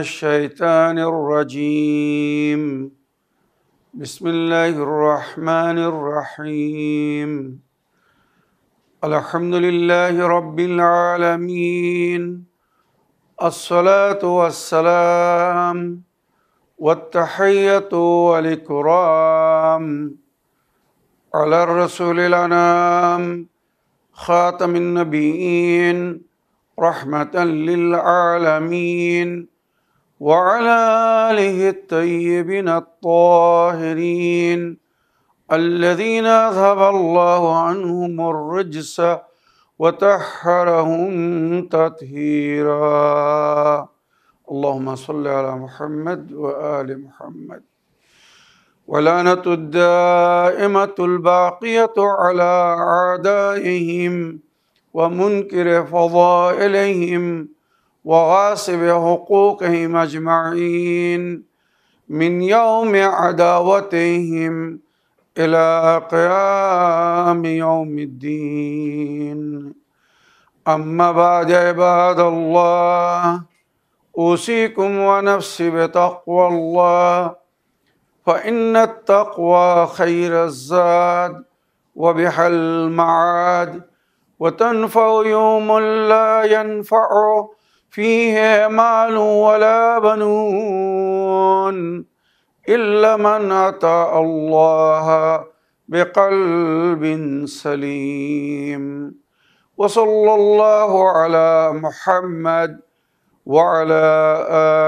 الشيطان الرجيم بسم الله الرحمن الرحيم الحمد لله رب العالمين الصلاة والسلام والتحية والإكرام على الرسول الأنام خاتم النبيين رحمة للعالمين وعلى آله الطيبين الطاهرين الذين أذهب الله عنهم الرجس وطهرهم تطهيرا اللهم صل على محمد وآل محمد ولعنة الدائمة الباقية على أعدائهم ومنكر فضائلهم وغاصب حقوقهم أجمعين من يوم عداوتهم إلى قيام يوم الدين أما بعد عباد الله أوصيكم ونفسي بتقوى الله فإن التقوى خير الزاد وبها المعاد وتنفع يوم لا ينفع فيه مال ولا بنون إلا من أتى الله بقلب سليم وصلى الله على محمد وعلى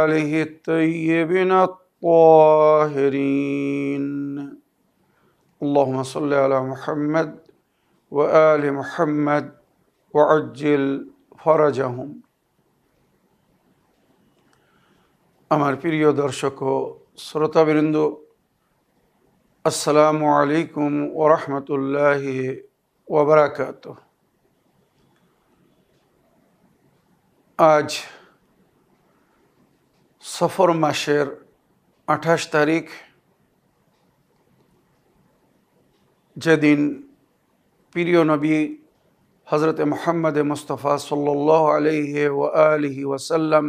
آله الطيبين الطاهرين اللهم صل على محمد وآل محمد وعجل فرجهم আমার প্রিয় দর্শক ও শ্রোতাবৃন্দ আসসালামু আলাইকুম ওয়া রাহমাতুল্লাহি ওয়া বারাকাতুহু। আজ সফর মাসের 28 তারিখ, যেদিন প্রিয় নবী হযরত মুহাম্মদ মুস্তাফা সাল্লাল্লাহু আলাইহি ওয়া আলিহি ওয়াসাল্লাম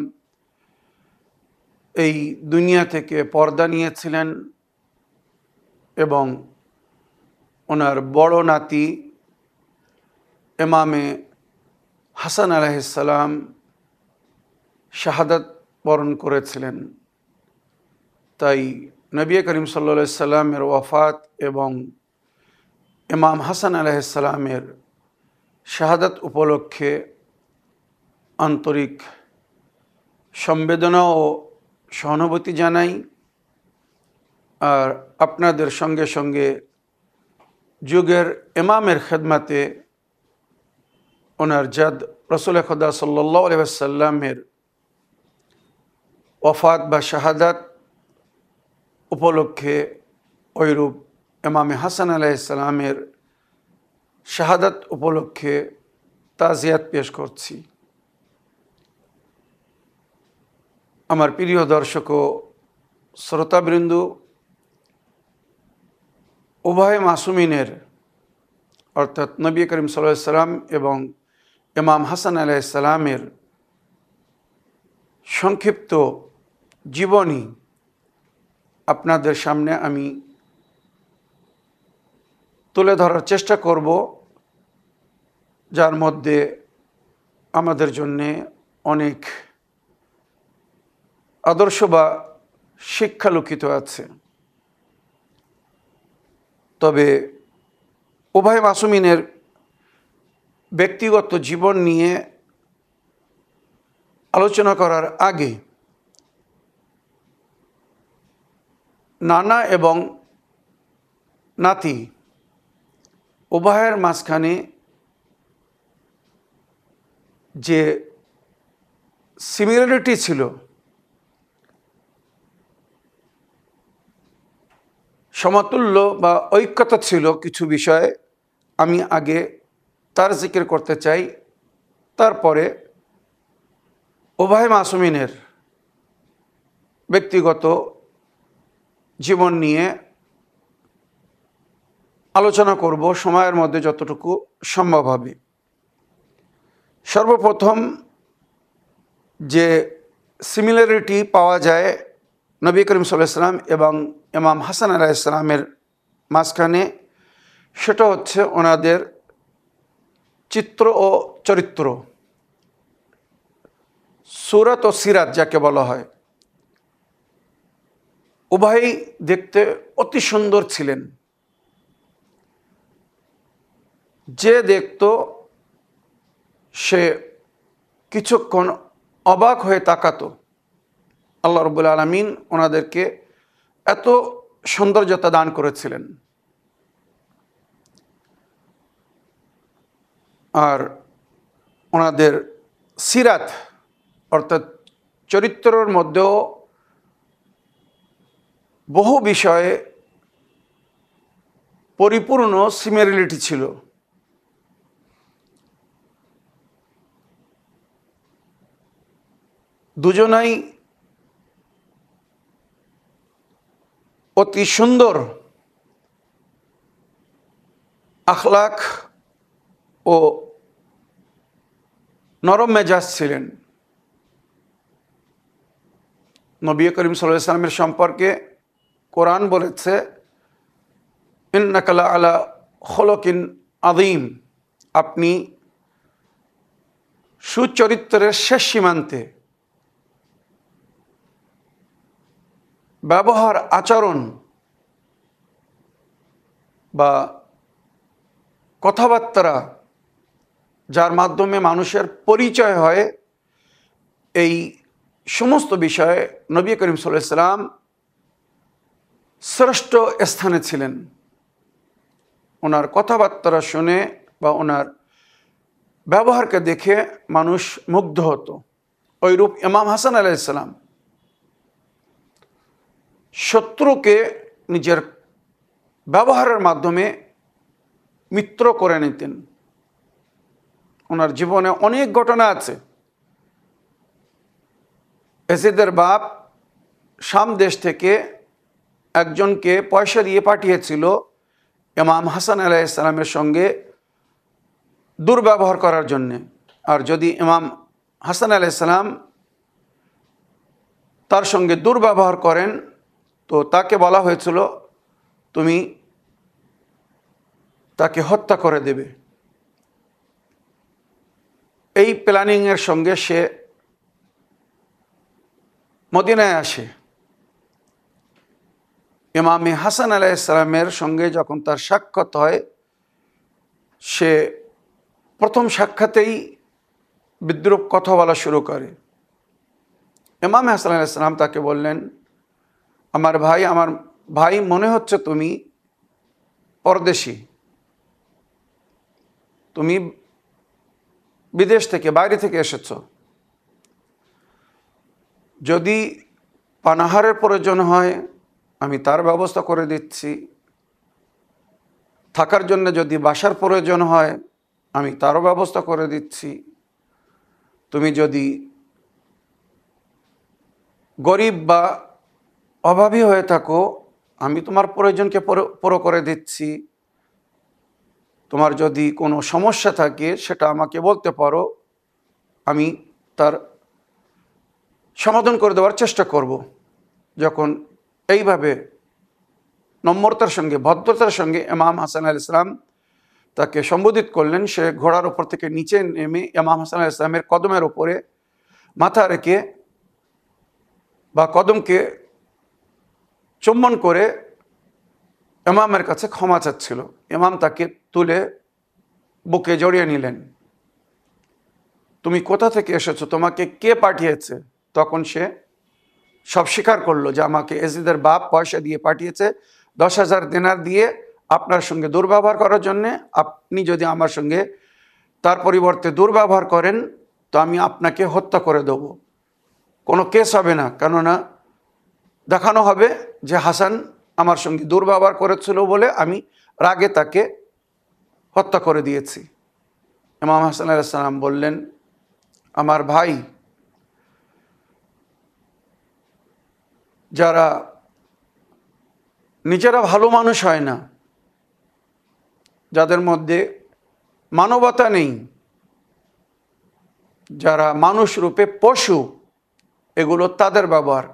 এই দুনিয়া থেকে পর্দা নিয়েছিলেন এবং ওনার বড় নাতি ইমামে হাসান আলাইহিস সালাম শাহাদাত বরণ করেছিলেন। তাই নবী করিম সাল্লাল্লাহু আলাইহি সাল্লামের ওয়াফাত এবং ইমাম হাসান আলাইহিস সালামের শাহাদাত উপলক্ষে আন্তরিক সম্বেদনা ও সহানুভূতি জানাই। আর আপনাদের সঙ্গে সঙ্গে যুগের ইমামের খেদমতে ওনার জাদ রাসূল খুদা সাল্লাল্লাহু আলাইহি ওয়াসাল্লামের ওয়াফাত বা শাহাদাত উপলক্ষে ওইরূপ ইমামে হাসান আলাইহিস সালামের শাহাদাত উপলক্ষে তাজিয়াত পেশ করছি। আমার প্রিয় দর্শক ও শ্রোতাবৃন্দ, উভয় মাসুমিনের অর্থাৎ নবী করিম সাল্লাল্লাহু আলাইহি সাল্লাম এবং ইমাম হাসান আলাইহিস সালামের সংক্ষিপ্ত জীবনী আপনাদের সামনে আমি তুলে ধরার চেষ্টা করব, যার মধ্যে আমাদের জন্যে অনেক আদর্শ বা শিক্ষা লুকিত আছে। তবে উভয় মাসুমিনের ব্যক্তিগত জীবন নিয়ে আলোচনা করার আগে নানা এবং নাতি উভয়ের মাঝখানে যে সিমিলারিটি ছিল, সমতুল্য বা ঐক্যতা ছিল কিছু বিষয়ে, আমি আগে তার জিকির করতে চাই। তারপরে উভয় মাসুমিনের ব্যক্তিগত জীবন নিয়ে আলোচনা করব সময়ের মধ্যে যতটুকু সম্ভব হবে। সর্বপ্রথম যে সিমিলারিটি পাওয়া যায় নবী করিম সাল্লাল্লাহু আলাইহি ওয়াসাল্লাম এবং ইমাম হাসান আলাইহিস সালামের মাঝখানে, সেটা হচ্ছে ওনাদের চিত্র ও চরিত্র, সুরাত ও সিরাত যাকে বলা হয়। উভয়ই দেখতে অতি সুন্দর ছিলেন। যে দেখত সে কিছুক্ষণ অবাক হয়ে তাকাতো। আল্লাহ রাব্বুল আলামিন ওনাদেরকে এত সৌন্দর্যতা দান করেছিলেন। আর ওনাদের সিরাত অর্থাৎ চরিত্রের মধ্যেও বহু বিষয়ে পরিপূর্ণ সিমিলারিটি ছিল। দুজনাই অতি সুন্দর আখলাক ও নরম মেজাজ ছিলেন। নবী করিম সাল্লাল্লাহু আলাইহি ওয়াসাল্লামের সম্পর্কে কোরআন বলেছে, ইন্নাকা লাআলা খুলুকিন আযীম, আপনি সুচরিত্রের শেষ সীমান্তে। ব্যবহার, আচরণ বা কথাবার্তা যার মাধ্যমে মানুষের পরিচয় হয়, এই সমস্ত বিষয়ে নবী করিম সাল্লাল্লাহু আলাইহি ওয়াসাল্লাম শ্রেষ্ঠ স্থানে ছিলেন। ওনার কথাবার্তা শুনে বা ওনার ব্যবহারকে দেখে মানুষ মুগ্ধ হতো। ওইরূপ ইমাম হাসান আলাইহিস সালাম শত্রুকে নিজের ব্যবহারের মাধ্যমে মিত্র করে নিতেন। ওনার জীবনে অনেক ঘটনা আছে। এজিদের বাপ শাম দেশ থেকে একজনকে পয়সা দিয়ে পাঠিয়েছিল ইমাম হাসান আলাইহিস সালামের সঙ্গে দুর্ব্যবহার করার জন্যে। আর যদি ইমাম হাসান আলাইহিস সালাম তার সঙ্গে দুর্ব্যবহার করেন তো তাকে বলা হয়েছিল তুমি তাকে হত্যা করে দেবে। এই প্ল্যানিংয়ের সঙ্গে সে মদিনায় আসে। ইমাম হাসান আলাইহিস সালামের সঙ্গে যখন তার সাক্ষাৎ হয়, সে প্রথম সাক্ষাতেই বিদ্রূপ কথা বলা শুরু করে। ইমাম হাসান আলাইহিস সালাম তাকে বললেন, আমার ভাই মনে হচ্ছে তুমি পরদেশী, তুমি বিদেশ থেকে, বাইরে থেকে এসেছ। যদি পানাহারের প্রয়োজন হয় আমি তার ব্যবস্থা করে দিচ্ছি, থাকার জন্য যদি বাসার প্রয়োজন হয় আমি তারও ব্যবস্থা করে দিচ্ছি, তুমি যদি গরিব বা অভাবী হয়ে থাকো আমি তোমার প্রয়োজনকে পুরো করে দিচ্ছি, তোমার যদি কোনো সমস্যা থাকে সেটা আমাকে বলতে পারো, আমি তার সমাধান করে দেওয়ার চেষ্টা করব। যখন এইভাবে নম্রতার সঙ্গে, ভদ্রতার সঙ্গে ইমাম হাসান আলাইহিস সালাম তাকে সম্বোধিত করলেন, সে ঘোড়ার উপর থেকে নিচে নেমে ইমাম হাসান আলাইহিস সালামের কদমের উপরে মাথা রেখে বা কদমকে চুম্বন করে ইমামের কাছে ক্ষমা চাচ্ছিল। ইমাম তাকে তুলে বুকে জড়িয়ে নিলেন। তুমি কোথা থেকে এসেছো, তোমাকে কে পাঠিয়েছে? তখন সে সব স্বীকার করলো যে আমাকে এজিদের বাপ পয়সা দিয়ে পাঠিয়েছে, 10,000 দিনার দিয়ে আপনার সঙ্গে দুর্ব্যবহার করার জন্যে। আপনি যদি আমার সঙ্গে তার পরিবর্তে দুর্ব্যবহার করেন তো আমি আপনাকে হত্যা করে দেব। কোনো কেস হবে না, কেননা দেখানো হবে যে হাসান আমার সঙ্গে দুর্ব্যবহার করেছিল বলে আমি রাগে তাকে হত্যা করে দিয়েছি। ইমাম হাসান আলাইহিস সালাম বললেন, আমার ভাই, যারা নিজেরা ভালো মানুষ হয় না, যাদের মধ্যে মানবতা নেই, যারা মানুষ রূপে পশু, এগুলো তাদের ব্যবহার।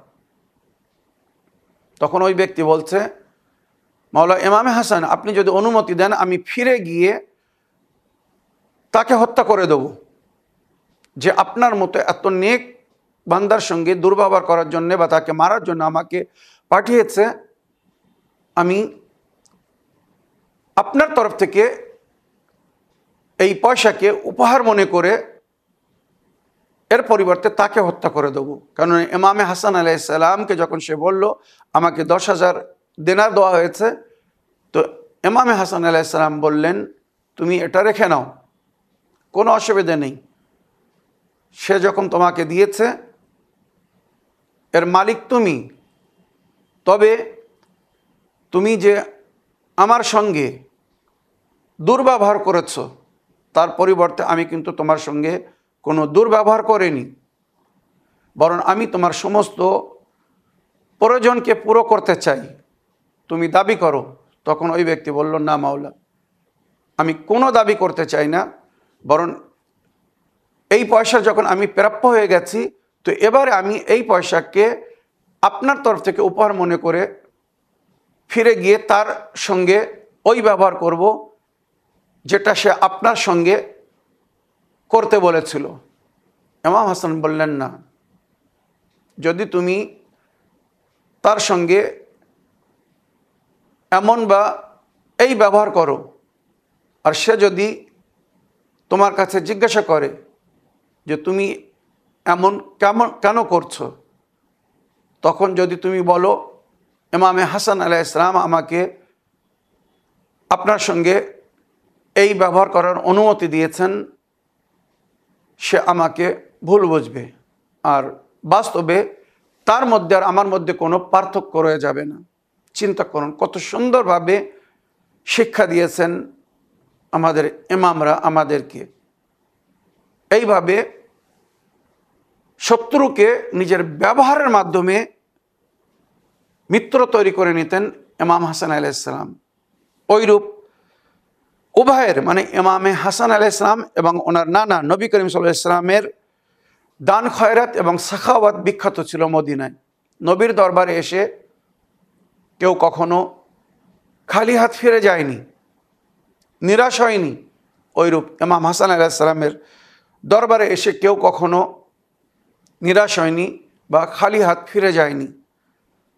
তখন ওই ব্যক্তি বলছে, মাওলা ইমামে হাসান, আপনি যদি অনুমতি দেন আমি ফিরে গিয়ে তাকে হত্যা করে দেব, যে আপনার মতো এত নেক বান্দার সঙ্গে দুর্ব্যবহার করার জন্য বা তাকে মারার জন্য আমাকে পাঠিয়েছে। আমি আপনার তরফ থেকে এই পয়সাকে উপহার মনে করে এর পরিবর্তে তাকে হত্যা করে দেব। কারণ ইমামে হাসান আলাইহিস সালামকে যখন সে বলল আমাকে 10,000 দিনার দেওয়া হয়েছে, তো ইমামে হাসান আলাইহিস সালাম বললেন, তুমি এটা রেখে নাও, কোনো অসুবিধা নেই। সে যখন তোমাকে দিয়েছে এর মালিক তুমি, তবে তুমি যে আমার সঙ্গে দুর্ব্যবহার করেছ তার পরিবর্তে আমি কিন্তু তোমার সঙ্গে কোনো দুর্ব্যবহার করিনি, বরং আমি তোমার সমস্ত প্রয়োজনকে পুরো করতে চাই, তুমি দাবি করো। তখন ওই ব্যক্তি বলল, না মাওলা, আমি কোনো দাবি করতে চাই না, বরং এই পয়সা যখন আমি প্রাপ্য হয়ে গেছি, তো এবারে আমি এই পয়সাকে আপনার তরফ থেকে উপহার মনে করে ফিরে গিয়ে তার সঙ্গে ওই ব্যবহার করব যেটা সে আপনার সঙ্গে করতে বলেছিল। ইমাম হাসান বললেন, না, যদি তুমি তার সঙ্গে এমন বা এই ব্যবহার করো, আর সে যদি তোমার কাছে জিজ্ঞাসা করে যে তুমি এমন কেন করছো, তখন যদি তুমি বলো ইমামে হাসান আলাইহিস সালাম আমাকে আপনার সঙ্গে এই ব্যবহার করার অনুমতি দিয়েছেন, সে আমাকে ভুল বুঝবে, আর বাস্তবে তার মধ্যে আর আমার মধ্যে কোনো পার্থক্য রয়ে যাবে না। চিন্তা করুন কত সুন্দরভাবে শিক্ষা দিয়েছেন আমাদের ইমামরা আমাদেরকে। এইভাবে শত্রুকে নিজের ব্যবহারের মাধ্যমে মিত্র তৈরি করে নিতেন ইমাম হাসান আলাইহিস সালাম। ওইরূপ উভয়ের মানে ইমামে হাসান আলাইহিস সালাম এবং ওনার নানা নবী করিম সাল্লাল্লাহু আলাইহি ওয়াসাল্লামের দান খয়রাত এবং সাখাওয়াত বিখ্যাত ছিল মদিনায়। নবীর দরবারে এসে কেউ কখনো খালি হাত ফিরে যায়নি, নিরাশ হয়নি। ওইরূপ ইমাম হাসান আলাইহিস সালামের দরবারে এসে কেউ কখনো নিরাশ হয়নি বা খালি হাত ফিরে যায়নি।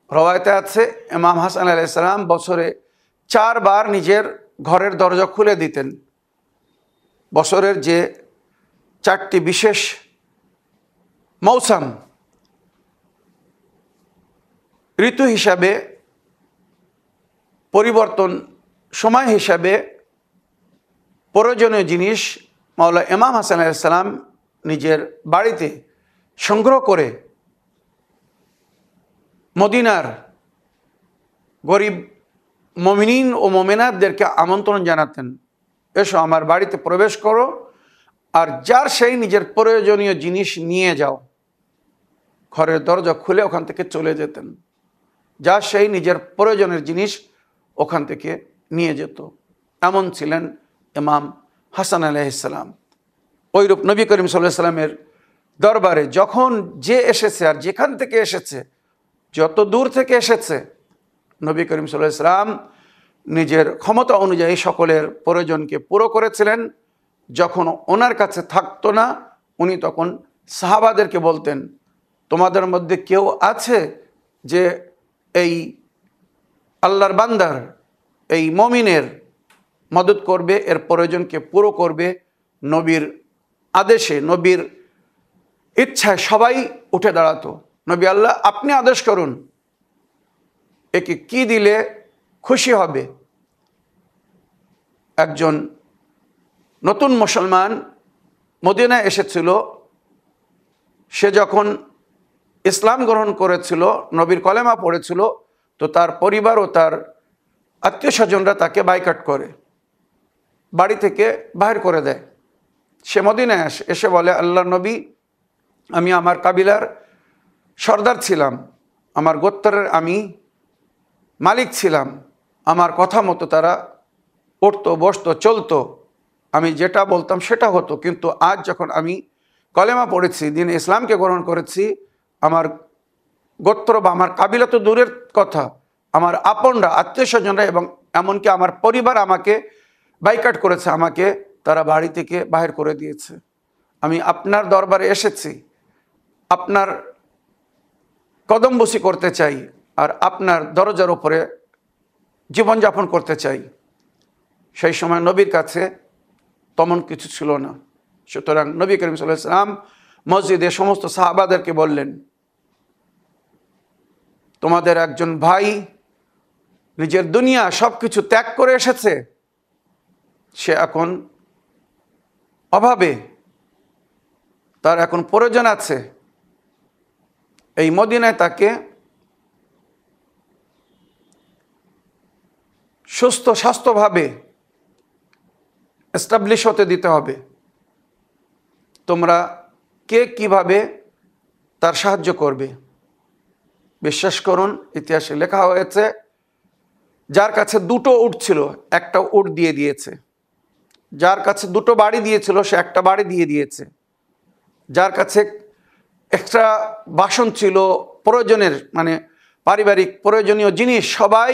রওয়ায়েতে আছে ইমাম হাসান আলাইহিস সালাম বছরে 4 বার নিজের ঘরের দরজা খুলে দিতেন। বছরের যে 4টি বিশেষ মৌসুম ঋতু হিসাবে পরিবর্তন সময় হিসাবে প্রয়োজনীয় জিনিস মাওলা ইমাম হাসান আলাইহিস সালাম নিজের বাড়িতে সংগ্রহ করে মদিনার গরিব মুমিনিন ও মুমিনাতদেরকে আমন্ত্রণ জানাতেন, এসো আমার বাড়িতে প্রবেশ করো, আর যার সেই নিজের প্রয়োজনীয় জিনিস নিয়ে যাও। ঘরের দরজা খুলে ওখান থেকে চলে যেতেন, যার সেই নিজের প্রয়োজনের জিনিস ওখান থেকে নিয়ে যেত। এমন ছিলেন ইমাম হাসান আলাইহিস সালাম। ওইরূপ নবী করিম সাল্লাল্লাহু আলাইহি সাল্লামের দরবারে যখন যে এসেছে আর যেখান থেকে এসেছে, যত দূর থেকে এসেছে, নবী করিম সাল্লাল্লাহু আলাইহি সাল্লাম নিজের ক্ষমতা অনুযায়ী সকলের প্রয়োজনকে পুরো করেছিলেন। যখন ওনার কাছে থাকতো না, উনি তখন সাহাবাদেরকে বলতেন, তোমাদের মধ্যে কেউ আছে যে এই আল্লাহর বান্দার, এই মমিনের মদত করবে, এর প্রয়োজনকে পুরো করবে? নবীর আদেশে, নবীর ইচ্ছায় সবাই উঠে দাঁড়াতো। নবী, আল্লাহ আপনি আদেশ করুন, একে কি দিলে খুশি হবে? একজন নতুন মুসলমান মদিনায় এসেছিল, সে যখন ইসলাম গ্রহণ করেছিল, নবীর কলেমা পড়েছিল, তো তার পরিবার ও তার আত্মীয় স্বজনরা তাকে বাইকট করে, বাড়ি থেকে বাহির করে দেয়। সে মদিনায় এসে বলে, আল্লাহর নবী, আমি আমার কাবিলার সর্দার ছিলাম, আমার গোত্রের আমি মালিক ছিলাম, আমার কথা মতো তারা উঠতো, বসতো, চলতো, আমি যেটা বলতাম সেটা হতো। কিন্তু আজ যখন আমি কলেমা পড়েছি, দিন ইসলামকে গ্রহণ করেছি, আমার গোত্র বা আমার কাবিলা তো দূরের কথা, আমার আপনরা, আত্মীয় স্বজনরা এবং এমনকি আমার পরিবার আমাকে বাইকাট করেছে, আমাকে তারা বাড়ি থেকে বাহির করে দিয়েছে। আমি আপনার দরবারে এসেছি, আপনার কদমবুসি করতে চাই আর আপনার দরজার উপরে জীবনযাপন করতে চাই। সেই সময় নবীর কাছে তেমন কিছু ছিল না। সুতরাং নবী করিম সাল্লাল্লাহু আলাইহি ওয়াসাল্লাম মসজিদে সমস্ত সাহাবাদেরকে বললেন, তোমাদের একজন ভাই নিজের দুনিয়া সব কিছু ত্যাগ করে এসেছে, সে এখন অভাবে, তার এখন প্রয়োজন আছে, এই মদিনায় তাকে সুস্থ স্বাস্থ্যভাবে এস্টাবলিশ হতে দিতে হবে। তোমরা কে কিভাবে তার সাহায্য করবে? বিশ্বাস করুন, ইতিহাসে লেখা হয়েছে, যার কাছে 2টো উট ছিল, একটা উট দিয়ে দিয়েছে। যার কাছে 2টো বাড়ি দিয়েছিল, সে একটা বাড়ি দিয়ে দিয়েছে। যার কাছে এক্সট্রা বাসন ছিল, প্রয়োজনের মানে পারিবারিক প্রয়োজনীয় জিনিস, সবাই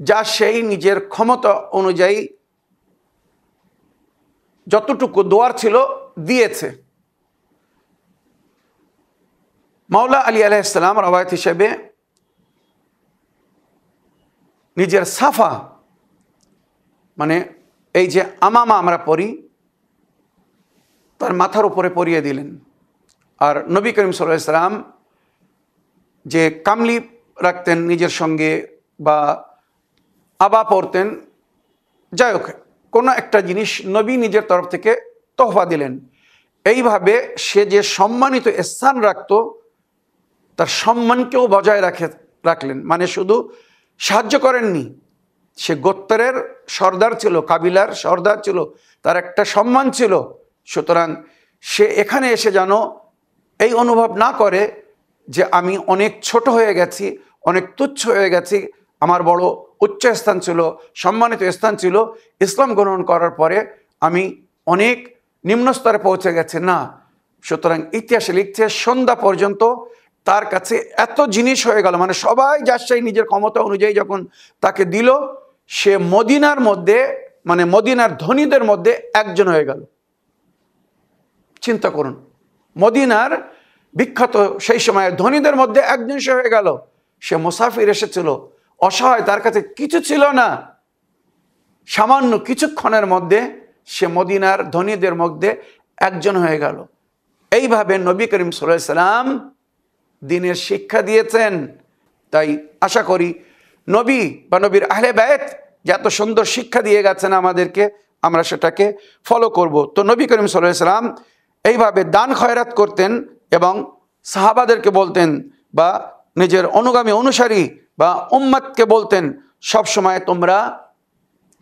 যা সেই নিজের ক্ষমতা অনুযায়ী যতটুকু দোয়ার ছিল দিয়েছে। মাওলা আলী আলাইহিস সালাম রওয়ায়াত হিসেবে নিজের সাফা, মানে এই যে আমামা আমরা পরি, তার মাথার উপরে পরিয়ে দিলেন। আর নবী করিম সাল্লাল্লাহু আলাইহি ওয়াসাল্লাম যে কামলি রাখতেন নিজের সঙ্গে বা আবা পরতেন, যাই হোক কোনো একটা জিনিস নবী নিজের তরফ থেকে তোহফা দিলেন। এইভাবে সে যে সম্মানিত স্থান রাখত, তার সম্মানকেও বজায় রাখলেন। মানে শুধু সাহায্য করেননি, সে গোত্রের সর্দার ছিল, কাবিলার সর্দার ছিল, তার একটা সম্মান ছিল। সুতরাং সে এখানে এসে যেন এই অনুভব না করে যে আমি অনেক ছোট হয়ে গেছি, অনেক তুচ্ছ হয়ে গেছি, আমার বড় উচ্চ স্থান ছিল, সম্মানিত স্থান ছিল, ইসলাম গ্রহণ করার পরে আমি অনেক নিম্ন স্তরে পৌঁছে গেছে, না। সুতরাং ইতিহাসে লিখছে সন্ধ্যা পর্যন্ত তার কাছে এত জিনিস হয়ে গেল, মানে সবাই যার সেই নিজের ক্ষমতা অনুযায়ী যখন তাকে দিল, সে মদিনার মধ্যে, মানে মদিনার ধনীদের মধ্যে একজন হয়ে গেল। চিন্তা করুন, মদিনার বিখ্যাত সেই সময়ের ধনীদের মধ্যে একজন সে হয়ে গেল। সে মুসাফির এসেছিল, অসহায়, তার কাছে কিছু ছিল না, সামান্য কিছুক্ষণের মধ্যে সে মদিনার ধনীদের মধ্যে একজন হয়ে গেল। এইভাবে নবী করিম সাল্লাল্লাহু আলাইহি ওয়াসাল্লাম দ্বীনের শিক্ষা দিয়েছেন। তাই আশা করি নবী বা নবীর আহলে বায়ত যে এত সুন্দর শিক্ষা দিয়ে গেছেন আমাদেরকে, আমরা সেটাকে ফলো করব। তো নবী করিম সাল্লাল্লাহু আলাইহি ওয়াসাল্লাম এইভাবে দান খয়রাত করতেন এবং সাহাবাদেরকে বলতেন বা নিজের অনুগামী অনুসারী বা উম্মতকে বলতেন, সব সময় তোমরা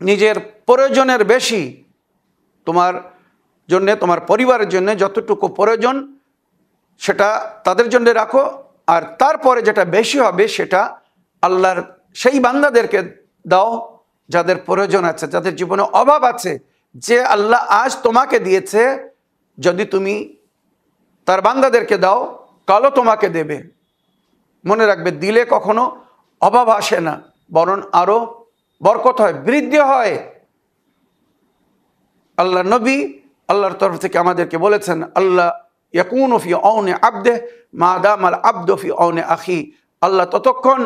নিজের প্রয়োজনের বেশি তোমার জন্যে, তোমার পরিবারের জন্য যতটুকু প্রয়োজন সেটা তাদের জন্য রাখো, আর তারপরে যেটা বেশি হবে সেটা আল্লাহর সেই বান্দাদেরকে দাও যাদের প্রয়োজন আছে, যাদের জীবনে অভাব আছে। যে আল্লাহ আজ তোমাকে দিয়েছে, যদি তুমি তার বান্দাদেরকে দাও, কালও তোমাকে দেবে। মনে রাখবে, দিলে কখনো অভাব আসে না, বরং আরো বরকত হয়, বৃদ্ধি হয়। আল্লাহ নবী আল্লাহর তরফ থেকে আমাদেরকে বলেছেন, আল্লাহ ইয়াকুনু ফি আউনি আবদে মা দামাল আবদু ফি আউনি আখি। আল্লাহ ততক্ষণ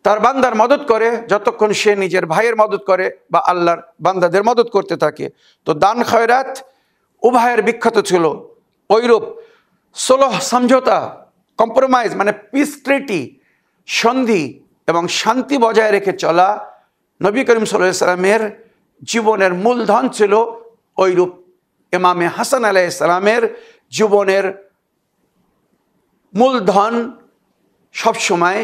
তার বান্দার মদত করে যতক্ষণ সে নিজের ভাইয়ের মদত করে বা আল্লাহর বান্দাদের মদত করতে থাকে। তো দান খয়রাত উভয়ের বিখ্যাত ছিল। ওইরূপ সুলহ, সমঝোতা, কম্প্রোমাইজ মানে পিস ট্রিটি, সন্ধি এবং শান্তি বজায় রেখে চলা নবী করিম সাল্লাল্লাহু আলাইহি ওয়াসাল্লামের জীবনের মূলধন ছিল। ওইরূপ ইমামে হাসান আলাইহিস সালামের জীবনের মূলধন সবসময়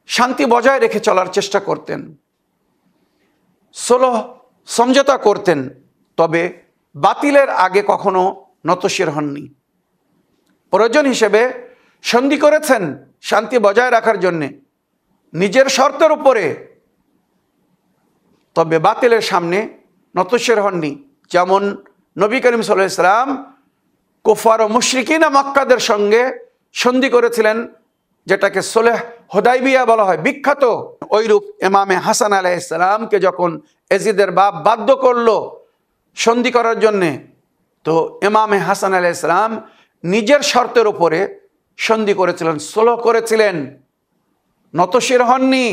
শান্তি বজায় রেখে চলার চেষ্টা করতেন, সুলহ সমঝোতা করতেন, তবে বাতিলের আগে কখনো নতশির হননি। প্রয়োজন হিসেবে সন্ধি করেছেন শান্তি বজায় রাখার জন্যে নিজের শর্তের উপরে, তবে বাতিলের সামনে নতশির হননি। যেমন নবী করিম সাল্লাল্লাহু আলাইহি ওয়াসাল্লাম কুফার ও মুশরিকিনা মক্কাদের সঙ্গে সন্ধি করেছিলেন, যেটাকে সুলহ হুদাইবিয়া বলা হয়, বিখ্যাত। ওইরূপ ইমামে হাসান আলাইহিস সালামকে যখন এজিদের বাপ বাধ্য করলো সন্ধি করার জন্যে, তো ইমামে হাসান আলাইহিস সালাম নিজের শর্তের উপরে সন্ধি করেছিলেন, সুলহ করেছিলেন, নতশির হননি।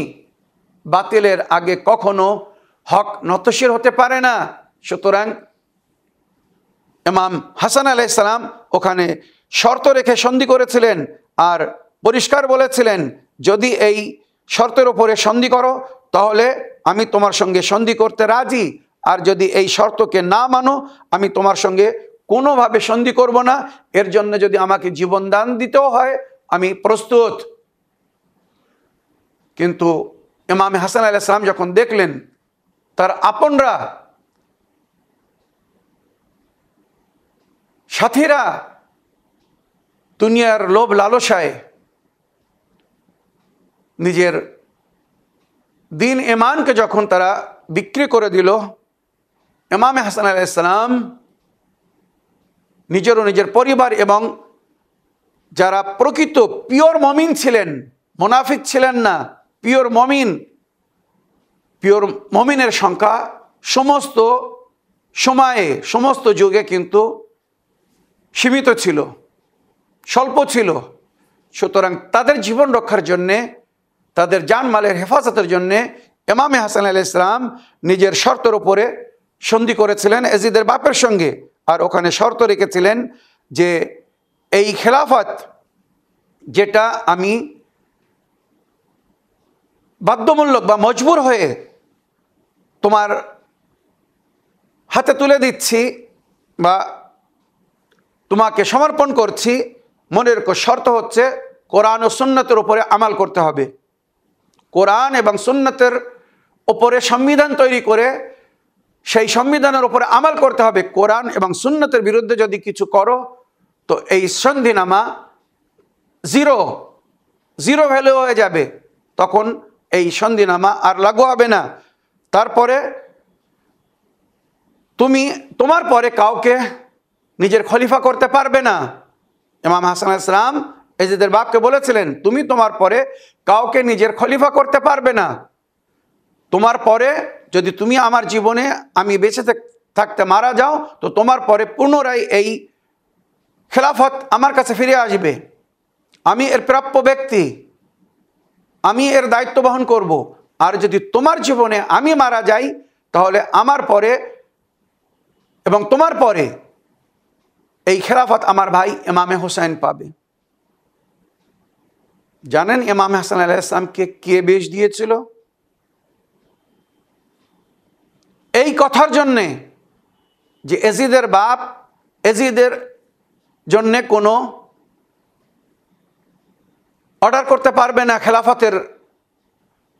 বাতিলের আগে কখনো হক নতশির হতে পারে না। সুতরাং ইমাম হাসান আলাইহিস সালাম ওখানে শর্ত রেখে সন্ধি করেছিলেন আর পরিষ্কার বলেছিলেন, যদি এই শর্তের উপরে সন্ধি করো তাহলে আমি তোমার সঙ্গে সন্ধি করতে রাজি, আর যদি এই শর্তকে না মানো আমি তোমার সঙ্গে কোনোভাবে সন্ধি করব না, এর জন্য যদি আমাকে জীবন দান দিতেও হয় আমি প্রস্তুত। কিন্তু ইমাম হাসান আলাইহিস সালাম যখন দেখলেন তার আপনরা, সাথীরা দুনিয়ার লোভ লালসায় নিজের দিন ইমানকে যখন তারা বিক্রি করে দিল, ইমাম হাসান আলাইহিস সালাম নিজের ও নিজের পরিবার এবং যারা প্রকৃত পিওর মমিন ছিলেন, মুনাফিক ছিলেন না, পিওর মমিনের সংখ্যা সমস্ত সময়ে সমস্ত যুগে কিন্তু সীমিত ছিল, স্বল্প ছিল। সুতরাং তাদের জীবন রক্ষার জন্যে, তাদের জানমালের হেফাজতের জন্যে ইমাম হাসান আলাইহিস সালাম নিজের শর্তের উপরে সন্ধি করেছিলেন এজিদের বাপের সঙ্গে। আর ওখানে শর্ত রেখেছিলেন যে এই খেলাফত যেটা আমি বাধ্যমূলক বা মজবুর হয়ে তোমার হাতে তুলে দিচ্ছি বা তোমাকে সমর্পণ করছি, মনে রেখো শর্ত হচ্ছে কোরআন ও সুন্নতের উপরে আমাল করতে হবে। কোরআন এবং সুন্নতের উপরে সংবিধান তৈরি করে সেই সংবিধানের উপরে আমাল করতে হবে। কোরআন এবং সুন্নতের বিরুদ্ধে যদি কিছু করো তো এই সন্ধিনামা জিরো ভ্যালু হয়ে যাবে, তখন এই সন্ধিনামা আর লাগু হবে না। তারপরে তুমি তোমার পরে কাউকে নিজের খলিফা করতে পারবে না। ইমাম হাসান আলাইহিস সালাম এজিদের বাপকে বলেছিলেন, তুমি তোমার পরে কাউকে নিজের খলিফা করতে পারবে না। তোমার পরে যদি তুমি আমার জীবনে আমি বেঁচে থাকতে মারা যাও তো তোমার পরে পুনরায় এই খেলাফত আমার কাছে ফিরে আসবে, আমি এর প্রাপ্য ব্যক্তি, আমি এর দায়িত্ব বহন করব। আর যদি তোমার জীবনে আমি মারা যাই তাহলে আমার পরে এবং তোমার পরে এই খেলাফত আমার ভাই ইমামে হুসাইন পাবে। জানেন ইমাম হাসান আলাইহিস সালামকে কে বেশ দিয়েছিল? এই কথার জন্যে যে এজিদের বাপ এজিদের জন্যে কোনো অর্ডার করতে পারবে না, খেলাফতের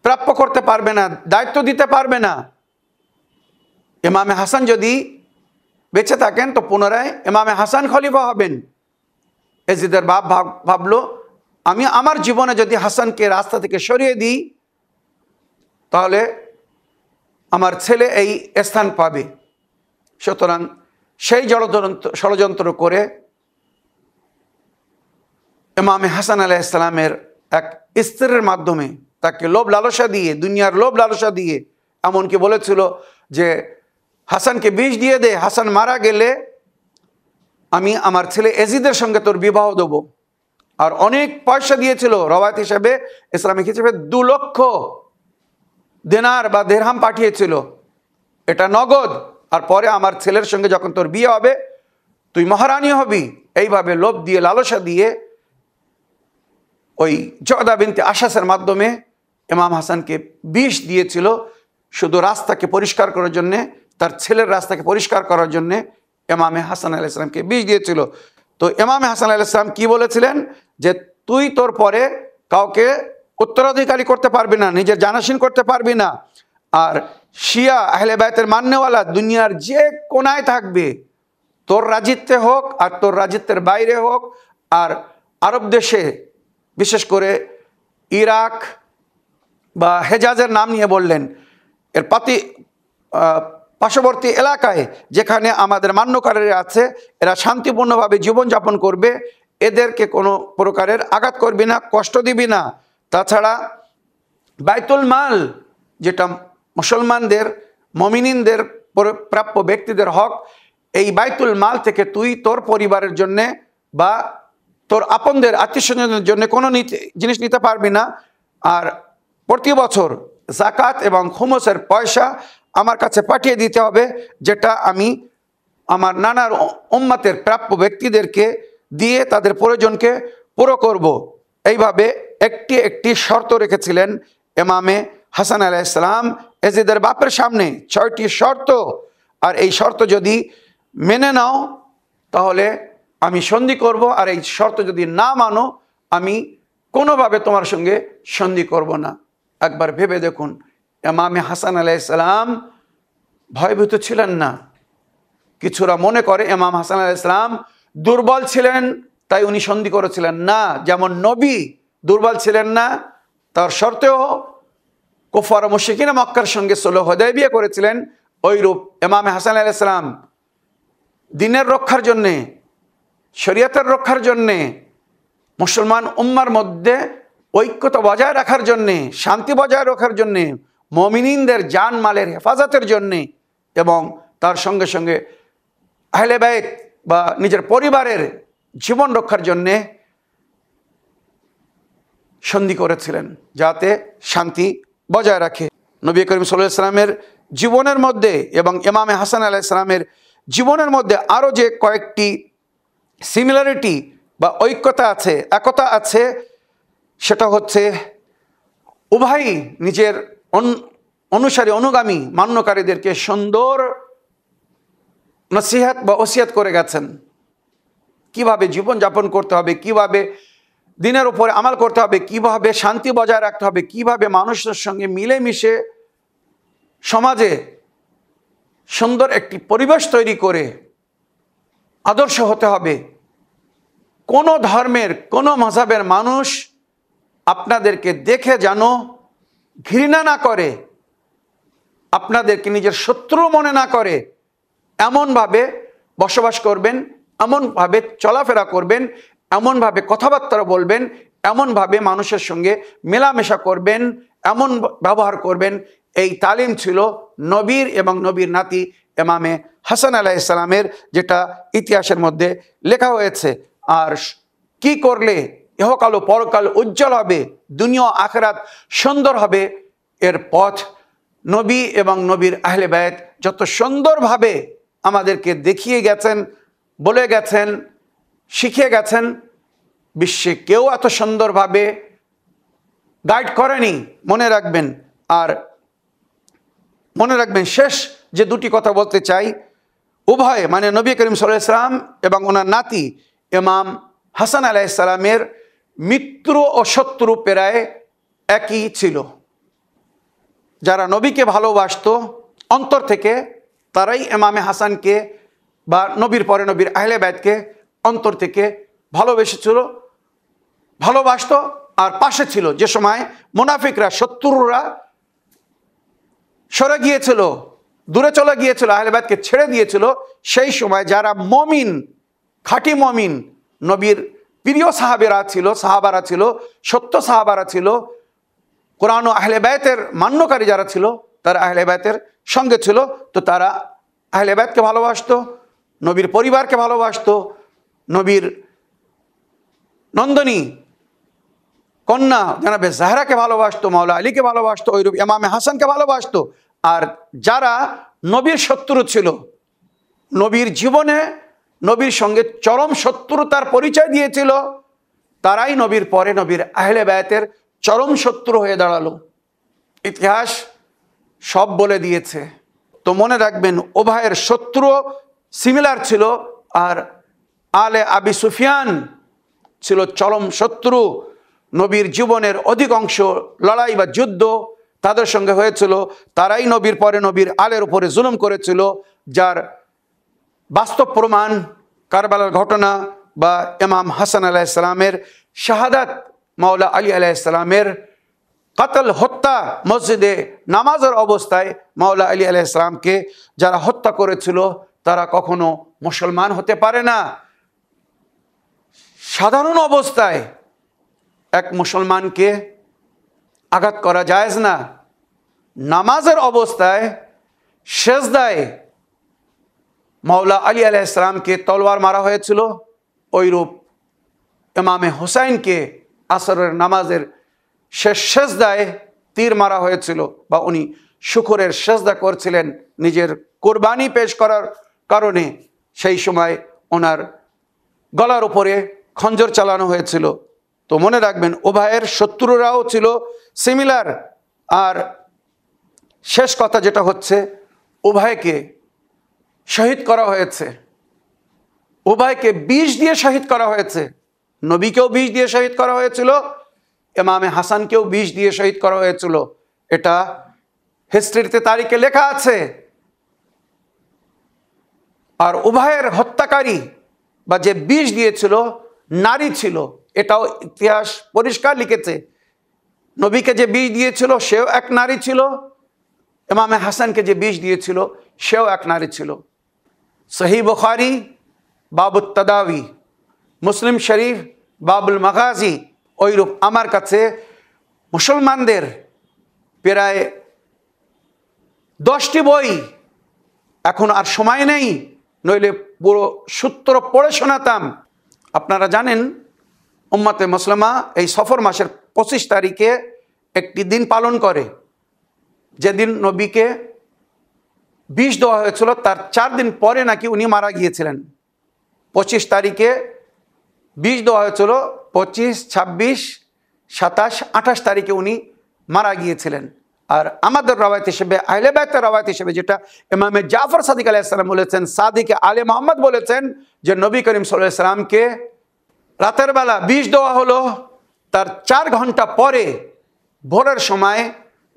প্রাপ্য করতে পারবে না, দায়িত্ব দিতে পারবে না। ইমামে হাসান যদি বেঁচে থাকেন তো পুনরায় ইমামে হাসান খলিফা হবেন। এজিদের বাপ ভাবলো, আমি আমার জীবনে যদি হাসানকে রাস্তা থেকে সরিয়ে দিই তাহলে আমার ছেলে এই স্থান পাবে। সুতরাং সেই ষড়যন্ত্র করে ইমামে হাসান আলাইহিস সালামের এক স্ত্রীর মাধ্যমে তাকে লোভ লালসা দিয়ে, দুনিয়ার লোভ লালসা দিয়ে এমনকি বলেছিল যে হাসানকে বিষ দিয়ে দে, হাসান মারা গেলে আমি আমার ছেলে এজিদের সঙ্গে তোর বিবাহ দেব। আর অনেক পয়সা দিয়েছিল, রওয়ায়াত হিসেবে, ইসলামিক হিসেবে 2 লক্ষ দিনার বা দিরহাম পাঠিয়েছিল, এটা নগদ। আর পরে আমার ছেলের সঙ্গে যখন তোর বিয়ে হবে তুই মহারানী হবি। এইভাবে লোভ দিয়ে লালসা দিয়ে ওই জয়দা বিনতে আশাসের মাধ্যমে ইমাম হাসানকে বিষ দিয়েছিল, শুধু রাস্তাকে পরিষ্কার করার জন্যে, তার ছেলের রাস্তাকে পরিষ্কার করার জন্যে ইমামে হাসান আলাইহিস সালামকে বিষ দিয়েছিল। তো ইমামে হাসান আলাইহিস সালাম কি বলেছিলেন যে তুই তোর পরে কাউকে উত্তরাধিকারী করতে পারবি না, নিজের জানাশীন করতে পারবি না। আর শিয়া আহলে বাইতের মান্যওয়ালা দুনিয়ার যে কোনায় থাকবে, তোর রাজিত্বে হোক আর তোর রাজিত্বের বাইরে হোক, আর আরব দেশে বিশেষ করে ইরাক বা হেজাজের নাম নিয়ে বললেন, এর পার্শ্ববর্তী এলাকায় যেখানে আমাদের মান্যকারীরা আছে, এরা শান্তিপূর্ণভাবে জীবনযাপন করবে, এদেরকে কোনো প্রকারের আঘাত করবি না, কষ্ট দিবি না। তাছাড়া বাইতুল মাল, যেটা মুসলমানদের, মমিনিনদের প্রাপ্য ব্যক্তিদের হক, এই বাইতুল মাল থেকে তুই তোর পরিবারের জন্যে বা তোর আপনদের আত্মীয় স্বজনের জন্য কোনো জিনিস নিতে পারবি না। আর প্রতি বছর জাকাত এবং খুমসের পয়সা আমার কাছে পাঠিয়ে দিতে হবে, যেটা আমি আমার নানার উম্মতের প্রাপ্য ব্যক্তিদেরকে দিয়ে তাদের প্রয়োজনকে পুরো করব। এইভাবে একটি একটি শর্ত রেখেছিলেন ইমামে হাসান আলাইহিস সালাম এজিদের বাপের সামনে, 6টি শর্ত। আর এই শর্ত যদি মেনে নাও তাহলে আমি সন্ধি করব, আর এই শর্ত যদি না মানো আমি কোনোভাবে তোমার সঙ্গে সন্ধি করব না। একবার ভেবে দেখুন, ইমামে হাসান আলাইহিস সালাম ভয়ভীত ছিলেন না। কিছুরা মনে করে ইমাম হাসান আলাইহিস সালাম দুর্বল ছিলেন তাই উনি সন্ধি করেছিলেন। না, যেমন নবী দুর্বল ছিলেন না, তার সত্ত্বেও কুফার ও মুশরিকিন মক্কার সঙ্গে সুলহ হুদায়বিয়া করেছিলেন, ওইরূপ ইমাম হাসান আলাইহিস সালাম দ্বীনের রক্ষার জন্যে, শরীয়তের রক্ষার জন্যে, মুসলমান উম্মার মধ্যে ঐক্যতা বজায় রাখার জন্যে, শান্তি বজায় রাখার জন্যে, মুমিনিনদের জান মালের হেফাজতের জন্যে এবং তার সঙ্গে সঙ্গে আহলে বাইত বা নিজের পরিবারের জীবন রক্ষার জন্যে সন্ধি করেছিলেন, যাতে শান্তি বজায় রাখে। নবী করিম সাল্লাল্লাহু আলাইহি ওয়াসাল্লামের জীবনের মধ্যে এবং ইমামে হাসান আলাইহিস সালামের জীবনের মধ্যে আরও যে কয়েকটি সিমিলারিটি বা ঐক্যতা আছে, একতা আছে, সেটা হচ্ছে উভয়ই নিজের অনুসারী, অনুগামী, মান্যকারীদেরকে সুন্দর নসিহত বা ওসিয়ত করে গেছেন, কিভাবে জীবন যাপন করতে হবে, কিভাবে দিনের উপরে আমাল করতে হবে, কিভাবে শান্তি বজায় রাখতে হবে, কিভাবে মানুষের সঙ্গে মিলেমিশে সমাজে সুন্দর একটি পরিবেশ তৈরি করে আদর্শ হতে হবে। কোনো ধর্মের, কোনো মাযহাবের মানুষ আপনাদেরকে দেখে যেন ঘৃণা না করে, আপনাদেরকে নিজের শত্রু মনে না করে, এমনভাবে বসবাস করবেন, এমনভাবে চলাফেরা করবেন, এমনভাবে কথাবার্তা বলবেন, এমনভাবে মানুষের সঙ্গে মেলামেশা করবেন, এমন ব্যবহার করবেন। এই তালিম ছিল নবীর এবং নবীর নাতি ইমামে হাসান আলাইহিস সালামের, যেটা ইতিহাসের মধ্যে লেখা হয়েছে। আর কি করলে ইহকাল ও পরকাল উজ্জ্বল হবে, দুনিয়া আখিরাত সুন্দর হবে, এর পথ নবী এবং নবীর আহলে বাইত যত সুন্দরভাবে আমাদেরকে দেখিয়ে গেছেন, বলে গেছেন, শিখিয়ে গেছেন, বিশ্বে কেউ এত সুন্দরভাবে গাইড করেনি। মনে রাখবেন। আর মনে রাখবেন, শেষ যে দুটি কথা বলতে চাই, উভয় মানে নবী করিম সাল্লাল্লাহু আলাইহি ওয়াসাল্লাম এবং ওনার নাতি ইমাম হাসান আলাইহিস সালামের মিত্র ও শত্রু প্রায় একই ছিল। যারা নবীকে ভালোবাসতো অন্তর থেকে, তারাই ইমামে হাসানকে বা নবীর পরে নবীর আহলে বাইতকে অন্তর থেকে ভালোবেসেছিল, ভালোবাসতো আর পাশে ছিল। যে সময় মুনাফিকরা, শত্রুরা সরে গিয়েছিল, দূরে চলে গিয়েছিল, আহলে বাইতকে ছেড়ে দিয়েছিল, সেই সময় যারা মমিন, খাঁটি মমিন, নবীর প্রিয় সাহাবারা ছিল, সত্য সাহাবারা ছিল, কোরআন ও আহলে বাইতের মান্যকারী যারা ছিল, তারা আহলে বাইতের সঙ্গে ছিল। তো তারা আহলে বাইতকে ভালোবাসতো, নবীর পরিবারকে ভালোবাসতো, নবীর নন্দনী কন্যা জনাবে জাহরাকে ভালোবাসতো, মাওলা আলীকে ভালোবাসতো, ওইরূপ ইমামে হাসানকে ভালোবাসতো। আর যারা নবীর শত্রু ছিল, নবীর জীবনে নবীর সঙ্গে চরম শত্রুতার পরিচয় দিয়েছিল, তারাই নবীর পরে নবীর আহলে বায়াতের চরম শত্রু হয়ে দাঁড়ালো। ইতিহাস সব বলে দিয়েছে। তো মনে রাখবেন, উভয়ের শত্রু সিমিলার ছিল। আর আলে আবি সুফিয়ান ছিল চরম শত্রু। নবীর জীবনের অধিকাংশ লড়াই বা যুদ্ধ তাদের সঙ্গে হয়েছিল। তারাই নবীর পরে নবীর আলের উপরে জুলুম করেছিল, যার বাস্তব প্রমাণ কারবালার ঘটনা বা ইমাম হাসান আলাইহিস সালামের শাহাদাত, মাওলা আলী আলাইহিস সালামের কাতল, হত্যা, মসজিদে নামাজের অবস্থায় মাওলা আলী আলাইহিস সালামকে যারা হত্যা করেছিল তারা কখনো মুসলমান হতে পারে না। সাধারণ অবস্থায় এক মুসলমানকে আঘাত করা জায়েজ না। নামাজের অবস্থায় সেজদায় মাওলা আলী আলাইহিস সালামকে তলোয়ার মারা হয়েছিল, ওইরূপ ইমামে হুসাইনকে আসরের নামাজের শেষ সেজদায় তীর মারা হয়েছিল, বা উনি শুকরের সেজদা করছিলেন নিজের কোরবানি পেশ করার কারণে। সেই সময় ওনার গলার উপরে খঞ্জর চালানো হয়েছিল। তো মনে রাখবেন, উভয়ের শত্রুরাও ছিল সিমিলার। আর শেষ কথা যেটা হচ্ছে, উভয়কে শহীদ করা হয়েছে, উভয়কে বিষ দিয়ে শহীদ করা হয়েছে। নবীকেও বিষ দিয়ে শহীদ করা হয়েছিল, ইমামে হাসানকেও বিষ দিয়ে শহীদ করা হয়েছিল। এটা হিস্ট্রিতে তারিখে লেখা আছে। আর উভয়ের হত্যাকারী বা যে বিষ দিয়েছিল নারী ছিল, এটাও ইতিহাস পরিষ্কার লিখেছে। নবীকে যে বিষ দিয়েছিল সেও এক নারী ছিল, ইমামে হাসানকে যে বিষ দিয়েছিল সেও এক নারী ছিল। সহিহ বুখারী বাবুত তাদাবি, মুসলিম শরীফ বাবুল মাগাজি, ওইরূপ আমার কাছে মুসলমানদের প্রায় 10টি বই, এখন আর সময় নেই, নইলে পুরো সূত্র পড়ে শোনাতাম। আপনারা জানেন, উম্মতে মুসলিমা এই সফর মাসের 25 তারিখে একটি দিন পালন করে, যেদিন নবীকে বিষ দেওয়া হয়েছিল তার 4 দিন পরে নাকি উনি মারা গিয়েছিলেন। 25 তারিখে বিষ দেওয়া হয়েছিল, 25, 26, 27, 28 তারিখে উনি মারা গিয়েছিলেন। আর আমাদের রওয়ায়াত হিসেবে, আহলে বাইতের রওয়ায়াত হিসেবে, যেটা ইমামে জাফর সাদিক আলাইহিস সালাম বলেছেন, সাদিকে আলে মোহাম্মদ বলেছেন, যে নবী করিম সাল্লাল্লাহু আলাইহি সাল্লামকে রাতের বেলা বিষ দেওয়া হলো, তার 4 ঘন্টা পরে ভোরের সময়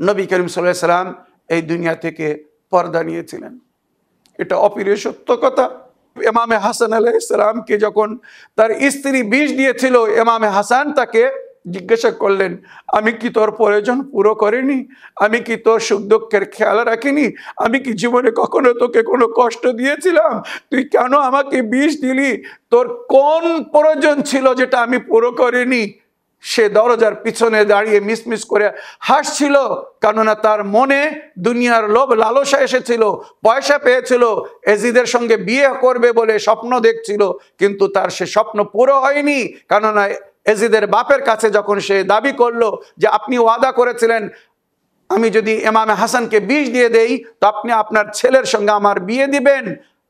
নবী করিম সাল্লাল্লাহু আলাইহি সাল্লাম এই দুনিয়া থেকে পর্দা নিয়েছিলেন। এটা অপরিয় সত্য কথা। ইমামে হাসান আলাইহিস সালামকে যখন তার স্ত্রী বিষ দিয়েছিল, ইমামে হাসান তাকে জিজ্ঞাসা করলেন, আমি কি তোর প্রয়োজন পুরো করিনি? আমি কি তোর সুখ দুঃখের খেয়াল রাখিনি? আমি কি জীবনে কখনো তোকে কোনো কষ্ট দিয়েছিলাম? তুই কেন আমাকে বিষ দিলি? তোর কোন প্রয়োজন ছিল যেটা আমি পুরো করিনি? সে দরজার পিছনে দাঁড়িয়ে মিসমিস করে হাসছিল, কেননা তার মনে দুনিয়ার লোভ লালসা এসেছিল, পয়সা পেয়েছিল, এজিদের সঙ্গে বিয়ে করবে বলে স্বপ্ন দেখছিল, কিন্তু তার সে স্বপ্ন পুরো হয়নি। কেননা এজিদের বাপের কাছে যখন সে দাবি করলো যে আপনি ওয়াদা করেছিলেন আমি যদি ইমামে হাসানকে বিষ দিয়ে দেই তো আপনি আপনার ছেলের সঙ্গে আমার বিয়ে দিবেন,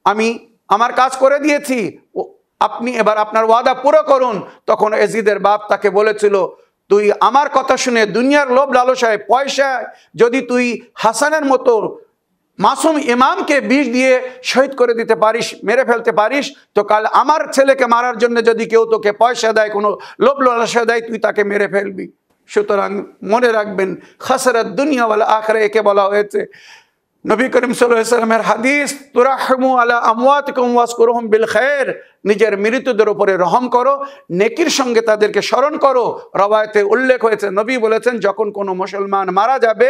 আমি আমার কাজ করে দিয়েছি, আপনি এবার আপনার ওয়াদা পুরো করুন। তখন এজিদের বাপ তাকে বলেছিল, তুই আমার কথা শুনে দুনিয়ার লোভ লালসায় পয়সায় যদি তুই হাসানের মতো মাসুম ইমামকে বিষ দিয়ে শহীদ করে দিতে পারিস, মেরে ফেলতে পারিস, তো কাল আমার ছেলেকে মারার জন্য যদি কেউ তোকে পয়সা দেয়, কোনো লোভ লালসা দেয়, তুই তাকে মেরে ফেলবি। সুতরাং মনে রাখবেন, খাসরাত দুনিয়া ওয়াল আখিরা একে বলা হয়েছে। নবী করিম সাল্লাল্লাহু আলাইহি ওয়াসাল্লামের হাদিস, তুরাহমু আলা আমওয়াতিকুম ওয়াজকুরুহুম বিল খায়র, নিজের মৃতদের উপরে রহম করো, নেকির সঙ্গে তাদেরকে স্মরণ করো। রওয়ায়াতে উল্লেখ হয়েছে, নবী বলেছেন, যখন কোনো মুসলমান মারা যাবে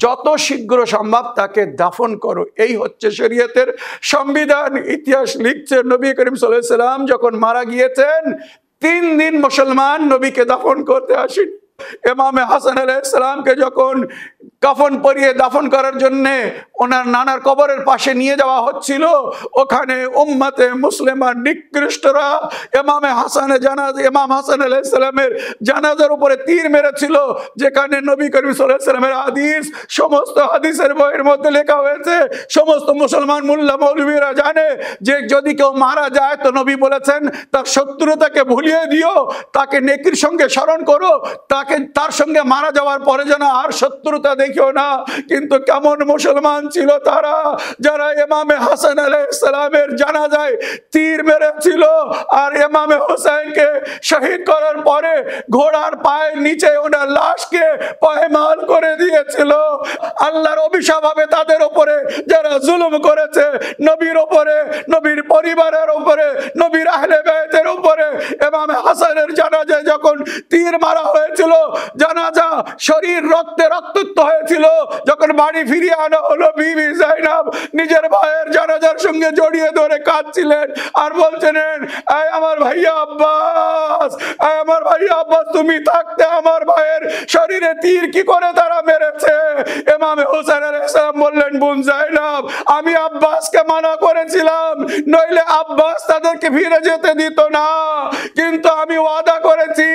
যত শীঘ্র সম্ভব তাকে দাফন করো। এই হচ্ছে শরীয়তের সংবিধান। ইতিহাস লিখছে, নবী করিম সাল্লাল্লাহু আলাইহি ওয়াসাল্লাম যখন মারা গিয়েছেন 3 দিন মুসলমান নবীকে দাফন করতে আসেন। ইমামে হাসান আলাইহিস সালামকে যখন কাফন পরিয়ে দাফন করার জন্য ওনার নানার কবরের পাশে নিয়ে যাওয়া হচ্ছিল, ওখানে উম্মতে মুসলিমা নিকৃষ্টরা ইমাম হাসান আলাইহিস সালামের জানাজার উপরে তীর মেরেছিল, যেখানে নবী করিম সাল্লাল্লাহু আলাইহি ওয়াসাল্লামের হাদিস সমস্ত হাদিসের বইয়ের মধ্যে লেখা হয়েছে। সমস্ত মুসলমান মুল্লা মৌলবীরা জানে যে যদি কেউ মারা যায় তো নবী বলেছেন তার শত্রুতাকে ভুলিয়ে দিও, তাকে নেকির সঙ্গে স্মরণ করো, তার সঙ্গে মারা যাওয়ার পরে যেন আর শত্রুতা দেখিও না। কিন্তু কেমন মুসলমান ছিল তারা, যারা ইমামে হাসান আলাইহিস সালামের জানাজায় তীর মেরেছিল আর ইমামে হুসাইনকে শহীদ করার পরে ঘোড়ার পায়ের নিচে ওনার লাশকে পায়মাল করে দিয়েছিল। আল্লাহর অভিশাপ হবে তাদের উপরে যারা জুলুম করেছে নবীর উপরে, নবীর পরিবারের উপরে, নবীর আহলে বাইতের উপরে। ইমাম হাসানের জানাজায় যখন তীর মারা হয়েছিল, জানাজা শরীর রক্তে রক্তাক্ত হয়েছিল, যখন বাড়ি ফিরিয়ে আনা হলো, বিবি জাইনাব নিজের ভাইয়ের জানাজার সঙ্গে জড়িয়ে ধরে কাঁদছিলেন আর বলছিলেন, এই আমার ভাইয়া আব্বাস, এই আমার ভাইয়া আব্বাস, তুমি থাকতে আমার ভাইয়ের শরীরে তীর কি করে তারা মেরেছে? ইমাম হোসেন আলাইহিস সালাম বললেন, বোন জাইনাব, আমি আব্বাসকে মানা করেছিলাম, নইলে আব্বাস তাদেরকে ফিরে যেতে দিত না, কিন্তু আমি ওয়াদা করেছি,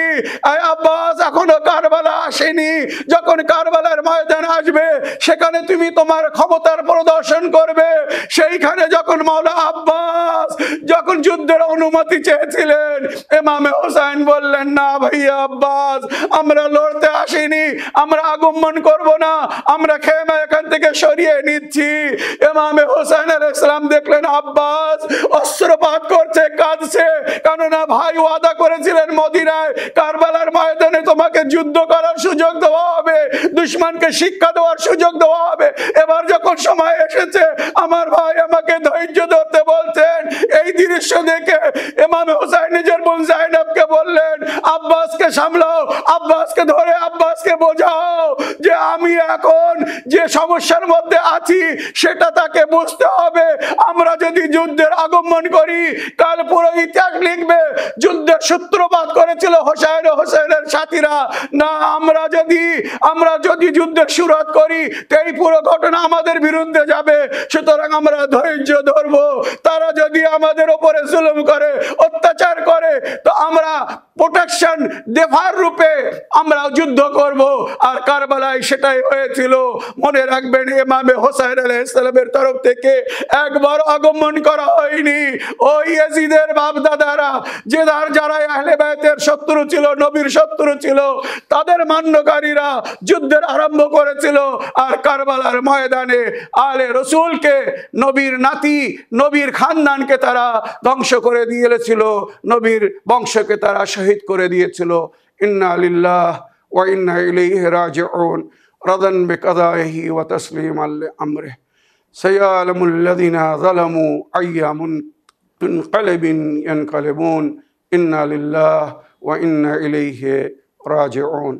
এই আব্বাস এখনো কারবালা আসেনি, যখন কারবালার ময়দান আসবে সেখানে তুমি তোমার ক্ষমতার প্রদর্শন করবে। সেইখানে যখন মাওলা আব্বাস যখন যুদ্ধের অনুমতি চেয়েছিলেন, ইমাম হোসেন বললেন, না ভাইয়া আব্বাস, আমরা লড়তে আসিনি, আমরা আগমন করব না, আমরা খেমা এখান থেকে সরিয়ে নিচ্ছি। ইমাম হোসেন আলাইহিস সালাম দেখলেন আব্বাস অস্ত্রপাত করছে, কাঁদছে, কেননা ভাই ওয়াদা করেছিলেন মদিনায় কারবালার ময়দানে তোমাকে যুদ্ধ করার সুযোগ দেওয়া হবে, দুশমনকে শিক্ষা দেওয়ার সুযোগ দেওয়া হবে। এবার যখন সময় এসেছে আমার ভাই আমাকে ধৈর্য ধরতে বলছেন। এই দৃশ্য দেখে ইমাম হোসেন নিজের বোন জাইনাবকে বললেন, আব্বাসকে সামলাও, আব্বাসকে ধরে আব্বাসকে বোঝাও যে আমি এখন যে সমস্যার মধ্যে আছি সেটা তাকে বুঝতে হবে। আমরা যদি যুদ্ধের আগমন করি, কাল পুরো ইতিহাস লিখবে যুদ্ধের সূত্রপাত করেছিল হোসেন ও হোসেনের সাথীরা। না, আমরা যদি যুদ্ধের শুরুয়াত করি তো এই পুরো ঘটনা আমাদের বিরুদ্ধে যাবে। সুতরাং আমরা ধৈর্য ধরবো। তারা যদি আমাদের উপরে জুলুম করে, অত্যাচার করে, তো আমরা প্রোটেকশন দেফার রূপে আমরা যুদ্ধ করব। আর কারবালায় সেটাই হয়েছিল। মনে রাখবেন, ইমামে হোসেন আলাইহিস সালামের তরফ থেকে একবার আগমন করা হয়নি। ওই ইয়াজিদের বাপদাদারা যারা আহলে বাইতের শত্রু ছিল, নবীর শত্রু ছিল, তাদের মান্যকারীরা যুদ্ধের আরম্ভ করেছিল। আর কারবালার ময়দানে আলে রসুলকে, নবীর নাতি, নবীর খানদানকে তারা ধ্বংস করে দিয়েছিল, নবীর বংশকে তারা শহীদ করে দিয়েছিল। ইন্না লিল্লাহ ওয়া ইন্না ইলাইহি রাজিউন। রাদান বিকাদাইহি ওয়া তাসলিমান লিআমরিহি। সায়ালামুল লাযিনা যালামু আইয়া মুনকালিবিন ইয়ানকালিবুন। ইন্না লিল্লাহ ওয়া ইন্না ইলাইহি রাজিউন।